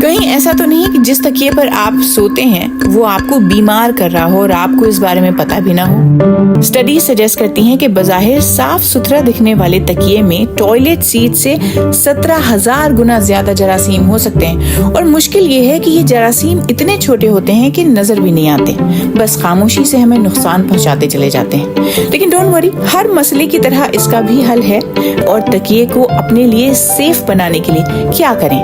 कहीं ऐसा तो नहीं कि जिस तकिए पर आप सोते हैं वो आपको बीमार कर रहा हो और आपको इस बारे में पता भी ना हो। स्टडीज सजेस्ट करती हैं कि बज़ाहिर साफ सुथरा दिखने वाले तकिए में टॉयलेट सीट से 17,000 गुना ज्यादा जरासीम हो सकते हैं, और मुश्किल ये है कि ये जरासीम इतने छोटे होते हैं कि नजर भी नहीं आते, बस खामोशी से हमें नुकसान पहुंचाते चले जाते हैं। लेकिन डोंट वरी, हर मसले की तरह इसका भी हल है। और तकिए को अपने लिए सेफ बनाने के लिए क्या करें?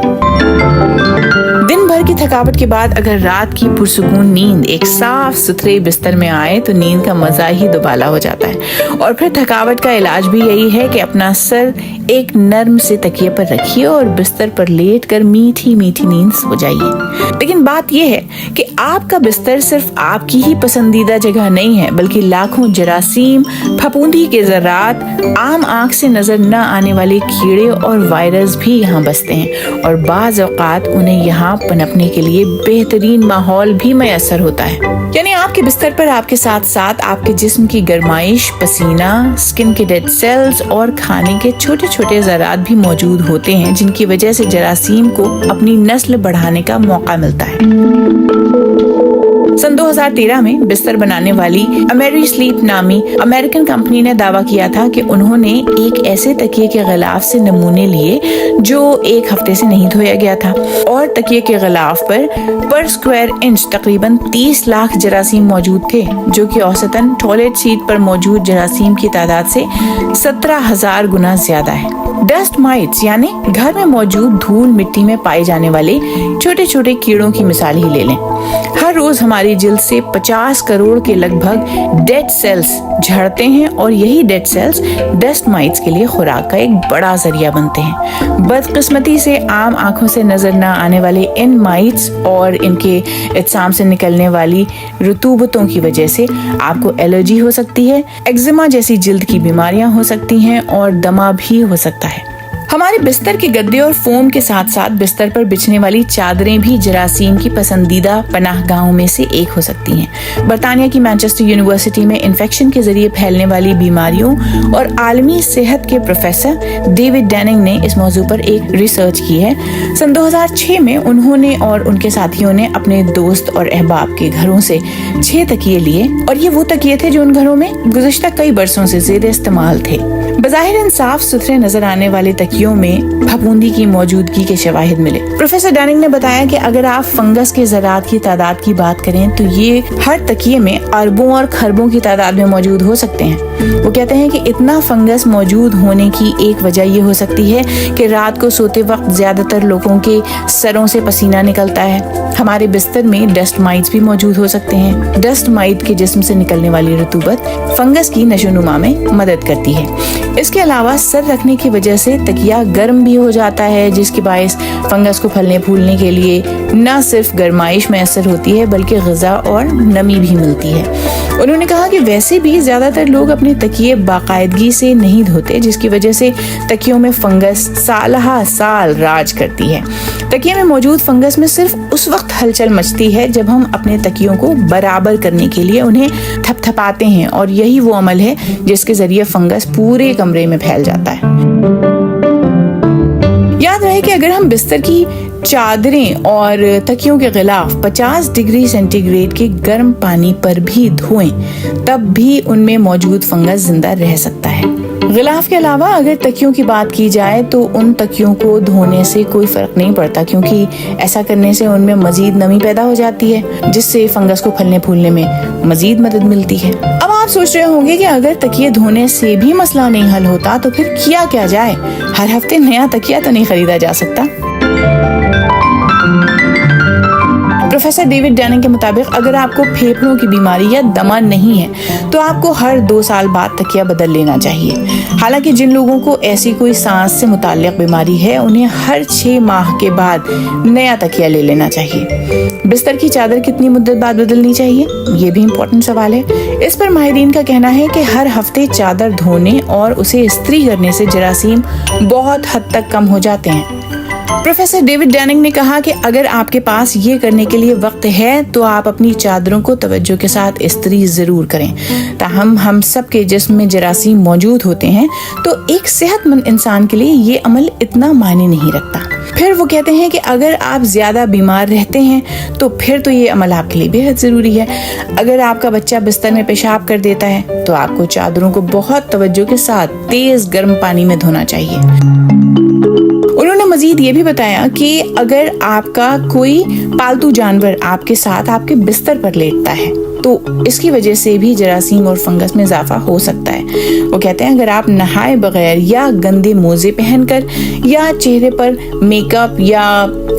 दिन भर की थकावट के बाद अगर रात की पुरसुकून नींद एक साफ सुथरे बिस्तर में आए तो नींद का मजा ही दुबाला हो जाता है। और फिर थकावट का इलाज भी यही है कि अपना सर एक नर्म से तकिए पर रखिए और बिस्तर पर लेट कर मीठी मीठी नींद सो जाइए। लेकिन बात यह है कि आपका बिस्तर सिर्फ आपकी ही पसंदीदा जगह नहीं है, बल्कि लाखों जरासीम, फफूंदी के ज़रात, आम आंख से नजर न आने वाले कीड़े और वायरस भी यहाँ बसते हैं, और बाज़ औक़ात उन्हें यहाँ पनपने के लिए बेहतरीन माहौल भी मैसर होता है। यानी आपके बिस्तर पर आपके साथ साथ आपके जिस्म की गर्माइश, पसीना, स्किन के डेड सेल्स और खाने के छोटे छोटे ज़रात भी मौजूद होते हैं, जिनकी वजह से जरासीम को अपनी नस्ल बढ़ाने का मौका मिलता है। सन 2013 में बिस्तर बनाने वाली अमेरी स्लीप नामी अमेरिकन कंपनी ने दावा किया था कि उन्होंने एक ऐसे तकिए के गिलाफ से नमूने लिए जो 1 हफ्ते से नहीं धोया गया था, और तकिए के गिलाफ पर स्क्वायर इंच तकरीबन 30 लाख जरासीम मौजूद थे, जो कि औसतन टॉयलेट सीट पर मौजूद जरासीम की तादाद से 17,000 गुना ज्यादा है। डस्ट माइट्स यानी घर में मौजूद धूल मिट्टी में पाए जाने वाले छोटे छोटे कीड़ों की मिसाल ही ले लें। हर रोज हमारी जिल्द से 50 करोड़ के लगभग डेड सेल्स झड़ते हैं, और यही डेड सेल्स डस्ट माइट्स के लिए खुराक का एक बड़ा जरिया बनते हैं। बदकिस्मती से आम आंखों से नजर न आने वाले इन माइट्स और इनके इत्साम से निकलने वाली रुतूबतों की वजह से आपको एलर्जी हो सकती है, एक्जिमा जैसी जिल्द की बीमारियां हो सकती हैं, और दमा भी हो सकता है। हमारे बिस्तर के गद्दे और फोम के साथ साथ बिस्तर पर बिछने वाली चादरें भी जरासीम की पसंदीदा पनाहगाहों में से एक हो सकती हैं। बर्तानिया की मैनचेस्टर यूनिवर्सिटी में इन्फेक्शन के जरिए फैलने वाली बीमारियों और आलमी सेहत के प्रोफेसर डेविड डेनिंग ने इस मौजू पर एक रिसर्च की है। सन 2006 में उन्होंने और उनके साथियों ने अपने दोस्त और अहबाब के घरों से 6 तकिए लिए, और ये वो तकिए थे जो उन घरों में गुज़िश्ता कई बरसों से ज़ेर इस्तेमाल थे। बज़ाहिर इन साफ सुथरे नजर आने वाले तकियों में फफूंदी की मौजूदगी के शवाहिद मिले। प्रोफेसर डेनिंग ने बताया कि अगर आप फंगस के ज़रात की तादाद की बात करें तो ये हर तकिए में अरबों और खरबों की तादाद में मौजूद हो सकते हैं। वो कहते हैं कि इतना फंगस मौजूद होने की एक वजह ये हो सकती है कि रात को सोते वक्त ज्यादातर लोगों के सरों से पसीना निकलता है। हमारे बिस्तर में डस्ट माइट्स भी मौजूद हो सकते हैं। डस्ट माइट के जिस्म से निकलने वाली रतूबत फंगस की नशोनुमा में मदद करती है। इसके अलावा सर रखने की वजह से तकिया गर्म भी हो जाता है, जिसके बायस फंगस को फलने फूलने के लिए न सिर्फ गर्माइश मैसर होती है बल्कि ग़िज़ा और नमी भी मिलती है। उन्होंने कहा कि वैसे भी ज्यादातर लोग अपने तकिए बाकायदगी से नहीं धोते, जिसकी वजह से तकियों में फंगस सालहा साल राज करती है। तकिए में मौजूद फंगस में सिर्फ उस वक्त हलचल मचती है जब हम अपने तकियों को बराबर करने के लिए उन्हें थपथपाते हैं, और यही वो अमल है जिसके जरिए फंगस पूरे कमरे में फैल जाता है। याद रहे कि अगर हम बिस्तर की चादरें और तकियों के गिलाफ 50 डिग्री सेंटीग्रेड के गर्म पानी पर भी धोएं, तब भी उनमें मौजूद फंगस जिंदा रह सकता है। गिलाफ के अलावा अगर तकियों की बात की जाए तो उन तकियों को धोने से कोई फर्क नहीं पड़ता, क्योंकि ऐसा करने से उनमें मजीद नमी पैदा हो जाती है, जिससे फंगस को फलने फूलने में मजीद मदद मिलती है। अब आप सोच रहे होंगे कि अगर तकिए धोने से भी मसला नहीं हल होता तो फिर किया क्या जाए? हर हफ्ते नया तकिया तो नहीं खरीदा जा सकता। प्रोफेसर डेविड डेनिंग के मुताबिक अगर आपको फेफड़ों की बीमारी या दमा नहीं है तो आपको हर 2 साल बाद तकिया बदल लेना चाहिए। हालांकि जिन लोगों को ऐसी कोई सांस से मुताल्लिक बीमारी है उन्हें हर 6 माह के बाद नया तकिया ले लेना चाहिए। बिस्तर की चादर कितनी मुद्दत बाद बदलनी चाहिए, ये भी इम्पोर्टेंट सवाल है। इस पर माहिरीन का कहना है कि हर हफ्ते चादर धोने और उसे इस्त्री करने से जरासीम बहुत हद तक कम हो जाते हैं। प्रोफेसर डेविड डैनिंग ने कहा कि अगर आपके पास ये करने के लिए वक्त है तो आप अपनी चादरों को तवज्जो के साथ इस्त्री जरूर करें। ताहम हम सब के जिस्म में जरासीम मौजूद होते हैं तो एक सेहतमंद इंसान के लिए ये अमल इतना मायने नहीं रखता। फिर वो कहते हैं कि अगर आप ज्यादा बीमार रहते हैं तो फिर तो ये अमल आपके लिए बेहद जरूरी है। अगर आपका बच्चा बिस्तर में पेशाब कर देता है तो आपको चादरों को बहुत तवज्जो के साथ तेज गर्म पानी में धोना चाहिए। उन्होंने मजीद ये भी बताया कि अगर आपका कोई पालतू जानवर आपके साथ आपके बिस्तर पर लेटता है तो इसकी वजह से भी जरासीम और फंगस में इजाफा हो सकता है। वो कहते हैं अगर आप नहाए बगैर या गंदे मोजे पहनकर या चेहरे पर मेकअप या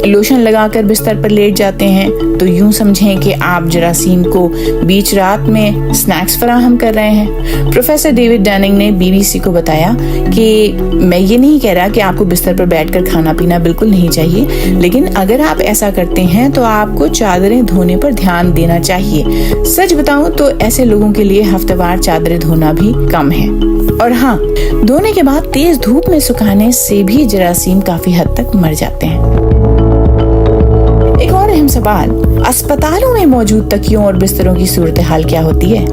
लोशन लगाकर बिस्तर पर लेट जाते हैं तो यूं समझें कि आप जरासीम को बीच रात में स्नैक्स फराहम कर रहे हैं। प्रोफेसर डेविड डैनिंग ने BBC को बताया कि मैं ये नहीं कह रहा कि आपको बिस्तर पर बैठकर खाना पीना बिल्कुल नहीं चाहिए, लेकिन अगर आप ऐसा करते हैं तो आपको चादरें धोने पर ध्यान देना चाहिए। सच बताऊं तो ऐसे लोगों के लिए हफ्तेवार चादरें धोना भी कम है। और हाँ, धोने के बाद तेज धूप में सुखाने से भी जरासीम काफी हद तक मर जाते हैं। एक और अहम सवाल, अस्पतालों में मौजूद तकियों और बिस्तरों की सूरत हाल क्या होती है?